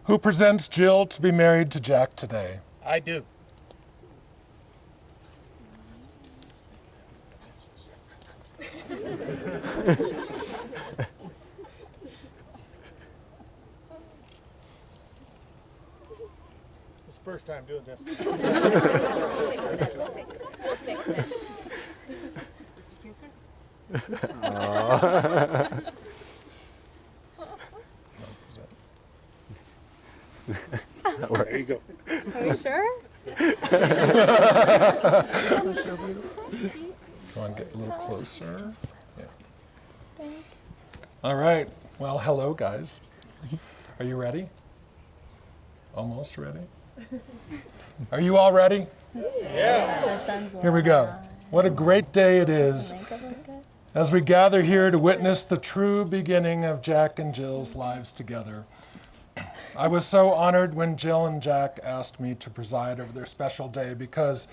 Who presents Jill to be married to Jack today? I do. It's the first time doing this. We'll fix it. Did you kiss her? There you go. Are you sure? You want to get a little closer? Yeah. All right. Well, hello, guys. Are you ready? Almost ready? Are you all ready? Here we go. What a great day it is as we gather here to witness the true beginning of Jack and Jill's lives together. I was so honored when Jill and Jack asked me to preside over their special day because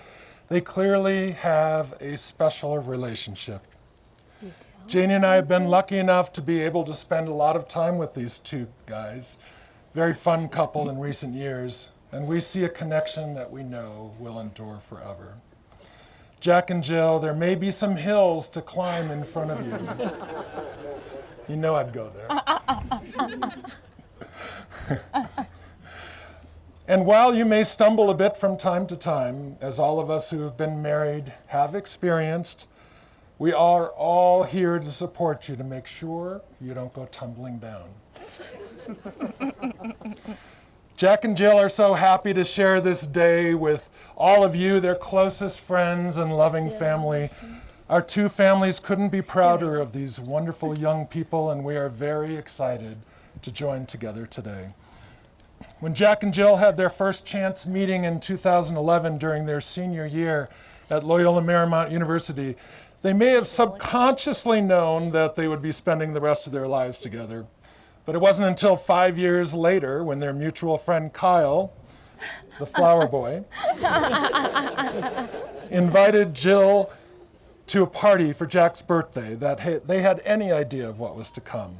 they clearly have a special relationship. Janie and I have been lucky enough to be able to spend a lot of time with these two guys, very fun couple in recent years, and we see a connection that we know will endure forever. Jack and Jill, there may be some hills to climb in front of you. You know I'd go there. And while you may stumble a bit from time to time, as all of us who have been married have experienced, we are all here to support you to make sure you don't go tumbling down. Jack and Jill are so happy to share this day with all of you, their closest friends and loving family. Our two families couldn't be prouder of these wonderful young people, and we are very excited to join together today. When Jack and Jill had their first chance meeting in 2011 during their senior year at Loyola Marymount University, they may have subconsciously known that they would be spending the rest of their lives together. But it wasn't until 5 years later when their mutual friend Kyle, the flower boy, invited Jill to a party for Jack's birthday that they had any idea of what was to come.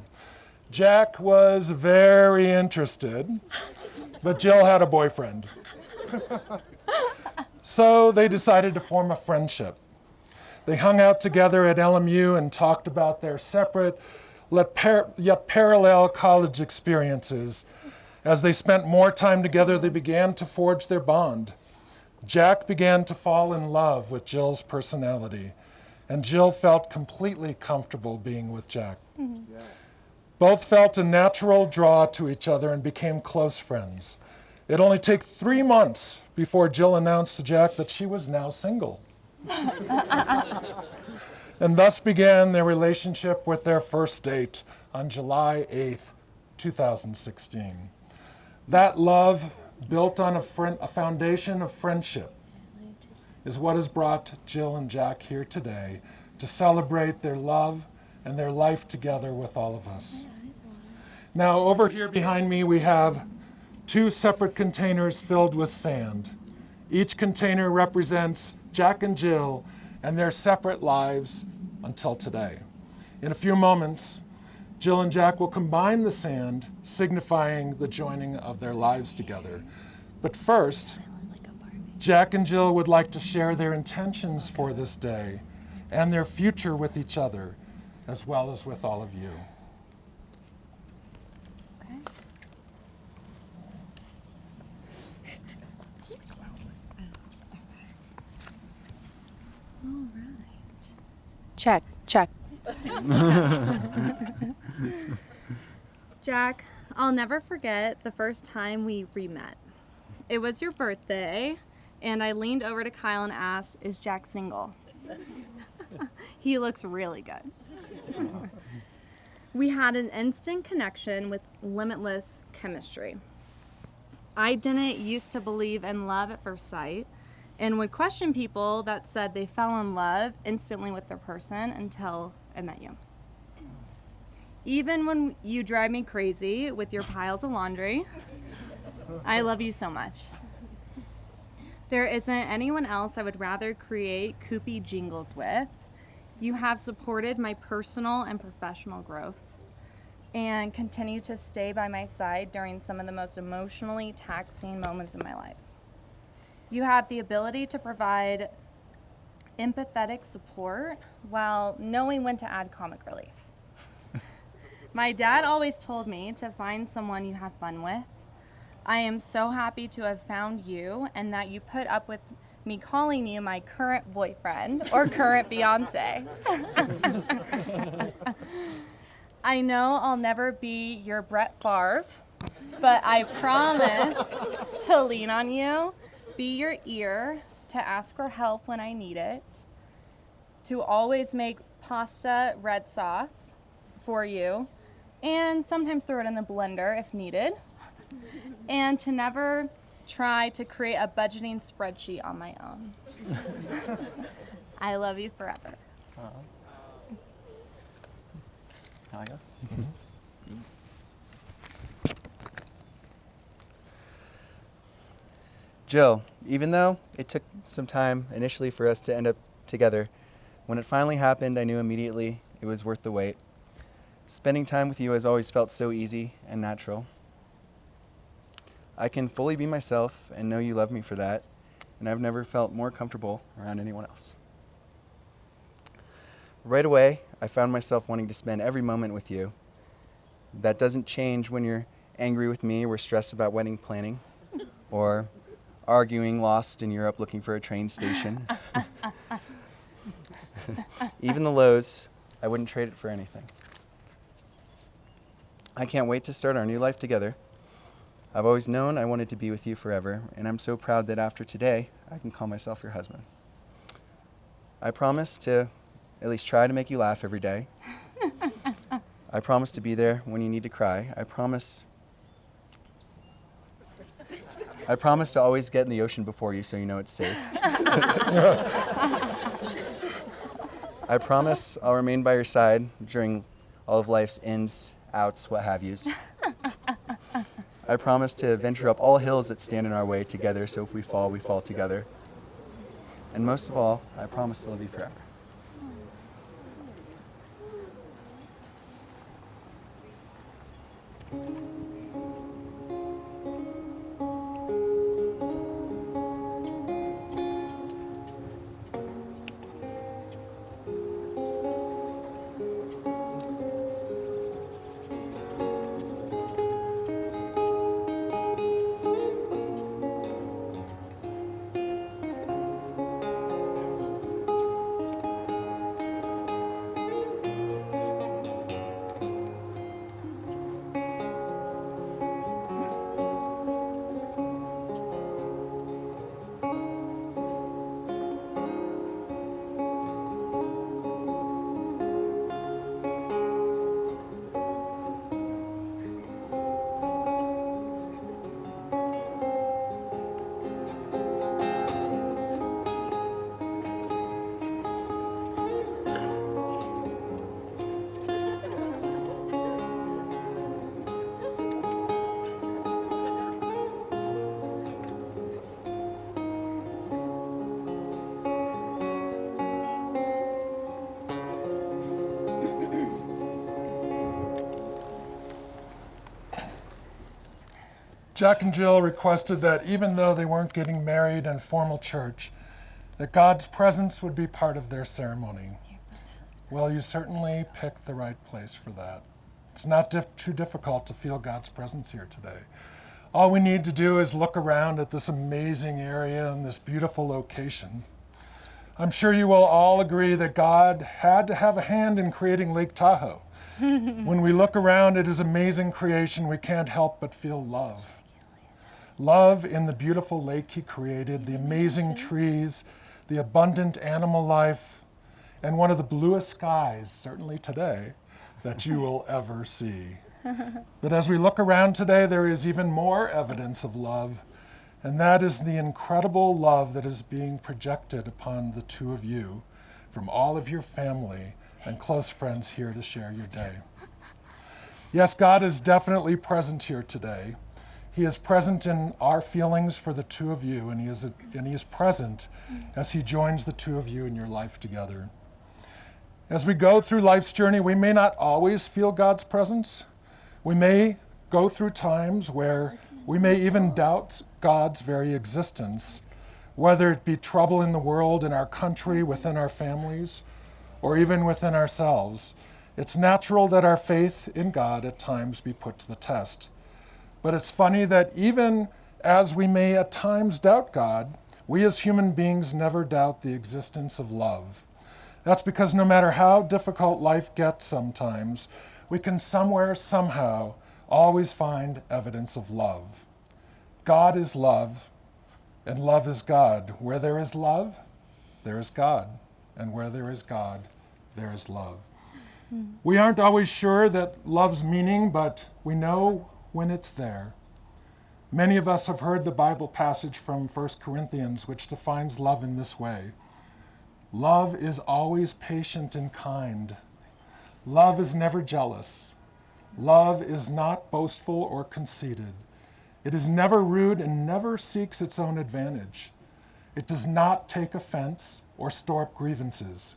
Jack was very interested, but Jill had a boyfriend. So they decided to form a friendship. They hung out together at LMU and talked about their separate yet parallel college experiences. As they spent more time together, they began to forge their bond. Jack began to fall in love with Jill's personality, and Jill felt completely comfortable being with Jack. Mm-hmm. Yes. Both felt a natural draw to each other and became close friends. It only took 3 months before Jill announced to Jack that she was now single. And thus began their relationship with their first date on July 8th, 2016. That love, built on a foundation of friendship, is what has brought Jill and Jack here today to celebrate their love and their life together with all of us. Now, over here behind me, we have 2 separate containers filled with sand. Each container represents Jack and Jill and their separate lives until today. In a few moments, Jill and Jack will combine the sand, signifying the joining of their lives together. But first, Jack and Jill would like to share their intentions for this day and their future with each other, as well as with all of you. Okay. Speak loudly. All right. Check. Jack, I'll never forget the first time we re-met. It was your birthday, and I leaned over to Kyle and asked, "Is Jack single?" He looks really good. We had an instant connection with limitless chemistry. I didn't used to believe in love at first sight and would question people that said they fell in love instantly with their person until I met you. Even when you drive me crazy with your piles of laundry, I love you so much. There isn't anyone else I would rather create Koopy jingles with. You have supported my personal and professional growth and continue to stay by my side during some of the most emotionally taxing moments in my life. You have the ability to provide empathetic support while knowing when to add comic relief. My dad always told me to find someone you have fun with. I am so happy to have found you and that you put up with me calling you my current boyfriend or current fiance. I know I'll never be your Brett Favre, but I promise to lean on you, be your ear, to ask for help when I need it, to always make pasta red sauce for you, and sometimes throw it in the blender if needed, and to never try to create a budgeting spreadsheet on my own. I love you forever. Talia? Jill, even though it took some time initially for us to end up together, when it finally happened, I knew immediately it was worth the wait. Spending time with you has always felt so easy and natural. I can fully be myself and know you love me for that, and I've never felt more comfortable around anyone else. Right away, I found myself wanting to spend every moment with you. That doesn't change when you're angry with me or we're stressed about wedding planning, or arguing lost in Europe looking for a train station. Even the lows, I wouldn't trade it for anything. I can't wait to start our new life together. I've always known I wanted to be with you forever, and I'm so proud that after today, I can call myself your husband. I promise to at least try to make you laugh every day. I promise to be there when you need to cry. I promise to always get in the ocean before you so you know it's safe. I promise I'll remain by your side during all of life's ins, outs, what have yous. I promise to venture up all hills that stand in our way together, so if we fall together. And most of all, I promise to love you forever. Jack and Jill requested that even though they weren't getting married in formal church, that God's presence would be part of their ceremony. Well, you certainly picked the right place for that. It's not too difficult to feel God's presence here today. All we need to do is look around at this amazing area and this beautiful location. I'm sure you will all agree that God had to have a hand in creating Lake Tahoe. When we look around at his amazing creation, we can't help but feel love. Love in the beautiful lake he created, the amazing trees, the abundant animal life, and one of the bluest skies, certainly today, that you will ever see. But as we look around today, there is even more evidence of love, and that is the incredible love that is being projected upon the two of you from all of your family and close friends here to share your day. Yes, God is definitely present here today. He is present in our feelings for the two of you, and he is present as he joins the two of you in your life together. As we go through life's journey, we may not always feel God's presence. We may go through times where we may even doubt God's very existence, whether it be trouble in the world, in our country, within our families, or even within ourselves. It's natural that our faith in God at times be put to the test. But it's funny that even as we may at times doubt God, we as human beings never doubt the existence of love. That's because no matter how difficult life gets sometimes, we can somewhere, somehow, always find evidence of love. God is love, and love is God. Where there is love, there is God. And where there is God, there is love. We aren't always sure that love's meaning, but we know when it's there. Many of us have heard the Bible passage from 1 Corinthians, which defines love in this way. Love is always patient and kind. Love is never jealous. Love is not boastful or conceited. It is never rude and never seeks its own advantage. It does not take offense or store up grievances.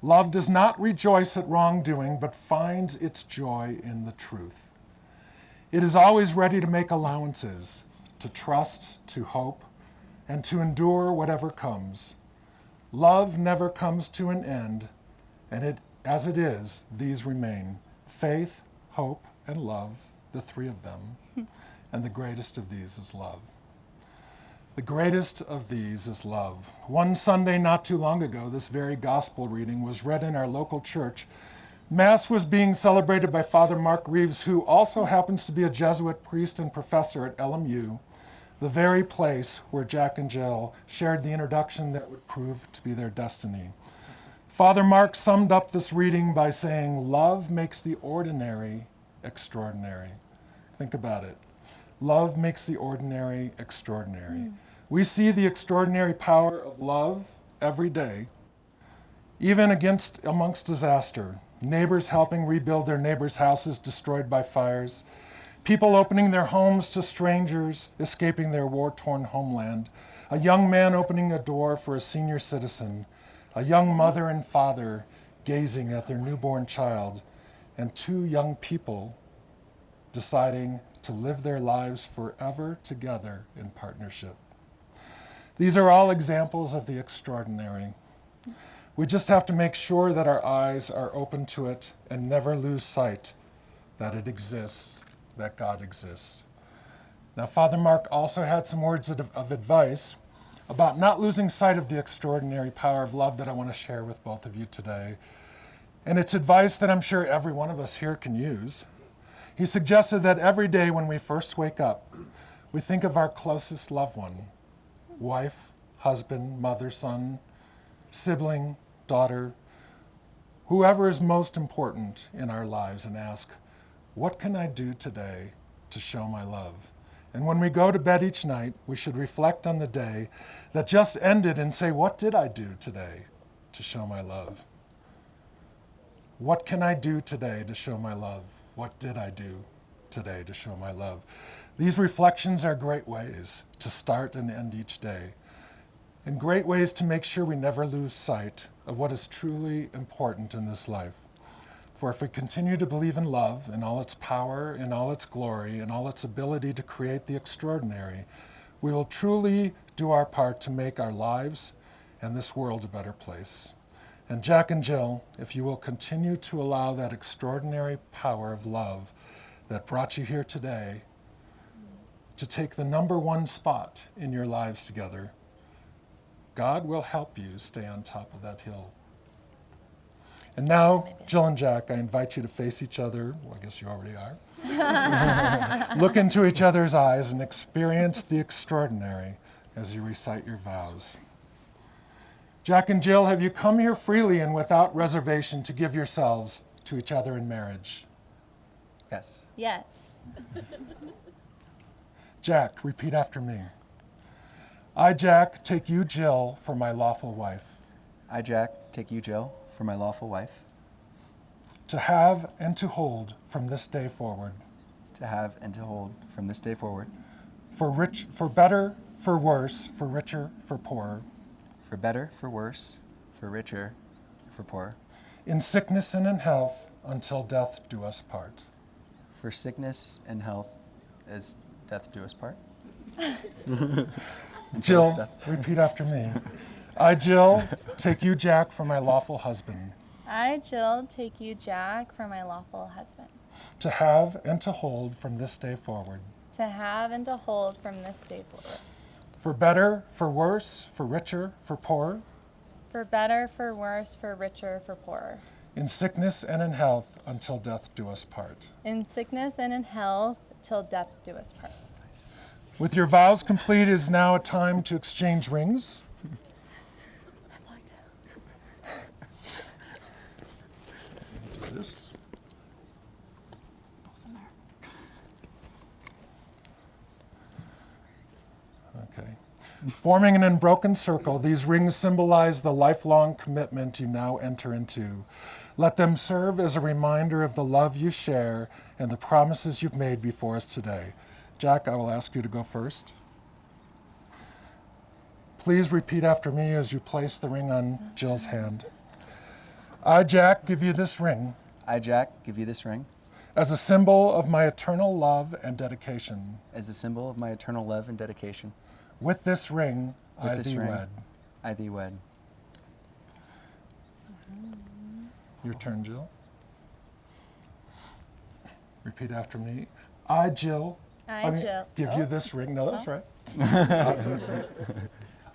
Love does not rejoice at wrongdoing, but finds its joy in the truth. It is always ready to make allowances, to trust, to hope, and to endure whatever comes. Love never comes to an end, and as it is, these remain: faith, hope, and love, the three of them. And the greatest of these is love. The greatest of these is love. One Sunday not too long ago, this very gospel reading was read in our local church. Mass was being celebrated by Father Mark Reeves, who also happens to be a Jesuit priest and professor at LMU, the very place where Jack and Jill shared the introduction that would prove to be their destiny. Father Mark summed up this reading by saying, "Love makes the ordinary extraordinary." Think about it. Love makes the ordinary extraordinary. We see the extraordinary power of love every day, even amongst disaster. Neighbors helping rebuild their neighbors' houses destroyed by fires. People opening their homes to strangers escaping their war-torn homeland. A young man opening a door for a senior citizen. A young mother and father gazing at their newborn child. And two young people deciding to live their lives forever together in partnership. These are all examples of the extraordinary. We just have to make sure that our eyes are open to it and never lose sight that it exists, that God exists. Now, Father Mark also had some words of advice about not losing sight of the extraordinary power of love that I want to share with both of you today. And it's advice that I'm sure every one of us here can use. He suggested that every day when we first wake up, we think of our closest loved one, wife, husband, mother, son, sibling, daughter, whoever is most important in our lives, and ask, what can I do today to show my love? And when we go to bed each night, we should reflect on the day that just ended and say, what did I do today to show my love? What can I do today to show my love? What did I do today to show my love? These reflections are great ways to start and end each day, and great ways to make sure we never lose sight of what is truly important in this life. For if we continue to believe in love, in all its power, in all its glory, in all its ability to create the extraordinary, we will truly do our part to make our lives and this world a better place. And Jack and Jill, if you will continue to allow that extraordinary power of love that brought you here today to take the number one spot in your lives together, God will help you stay on top of that hill. And now, Jill and Jack, I invite you to face each other. Well, I guess you already are. Look into each other's eyes and experience the extraordinary as you recite your vows. Jack and Jill, have you come here freely and without reservation to give yourselves to each other in marriage? Yes. Yes. Jack, repeat after me. I, Jack, take you, Jill, for my lawful wife. I, Jack, take you, Jill, for my lawful wife. To have and to hold from this day forward. To have and to hold from this day forward. For better, for worse, for richer, for poorer. For better, for worse, for richer, for poorer. In sickness and in health, until death do us part. For sickness and health, as death do us part. Jill, repeat after me. I, Jill, take you, Jack, for my lawful husband. I, Jill, take you, Jack, for my lawful husband. To have and to hold from this day forward. To have and to hold from this day forward. For better, for worse, for richer, for poorer. For better, for worse, for richer, for poorer. In sickness and in health, until death do us part. In sickness and in health, till death do us part. With your vows complete, it is now a time to exchange rings. Forming an unbroken circle, these rings symbolize the lifelong commitment you now enter into. Let them serve as a reminder of the love you share and the promises you've made before us today. Jack, I will ask you to go first. Please repeat after me as you place the ring on Jill's hand. I, Jack, give you this ring I, Jack, give you this ring as a symbol of my eternal love and dedication. as a symbol of my eternal love and dedication. With this ring, With I this thee ring, wed. I thee wed. Your turn, Jill. Repeat after me. I, Jill. Jill. Give you this ring. No, that's right.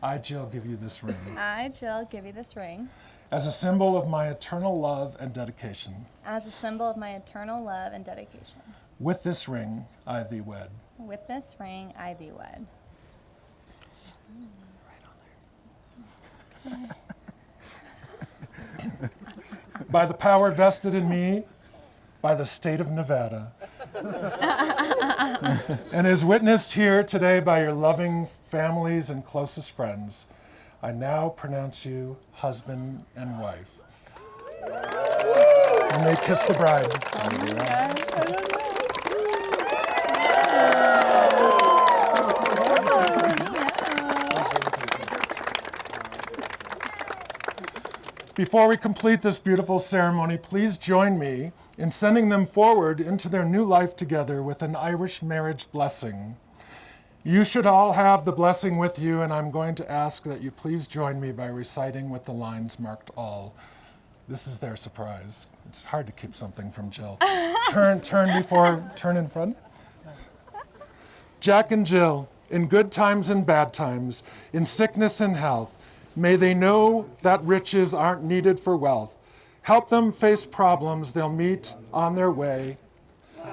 I, Jill, give you this ring I, Jill, give you this ring as a symbol of my eternal love and dedication. as a symbol of my eternal love and dedication. With this ring, I thee wed. With this ring, I thee wed. By the power vested in me by the state of Nevada, and is witnessed here today by your loving families and closest friends, I now pronounce you husband and wife. You may kiss the bride. Before we complete this beautiful ceremony, please join me in sending them forward into their new life together with an Irish marriage blessing. You should all have the blessing with you, and I'm going to ask that you please join me by reciting with the lines marked all. This is their surprise. It's hard to keep something from Jill. Turn in front. Jack and Jill, in good times and bad times, in sickness and health, may they know that riches aren't needed for wealth. Help them face problems they'll meet on their way.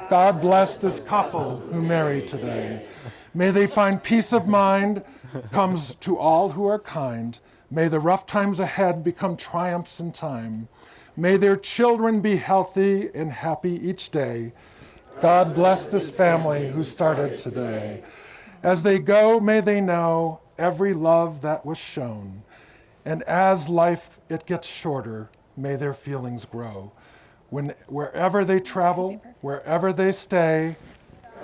God bless this couple who marry today. May they find peace of mind comes to all who are kind. May the rough times ahead become triumphs in time. May their children be healthy and happy each day. God bless this family who started today. As they go, may they know every love that was shown. And as life, it gets shorter, may their feelings grow. Wherever they travel, wherever they stay,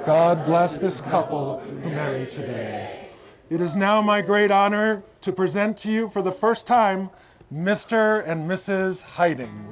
God bless this couple who marry today. It is now my great honor to present to you for the first time, Mr. and Mrs. Hiding.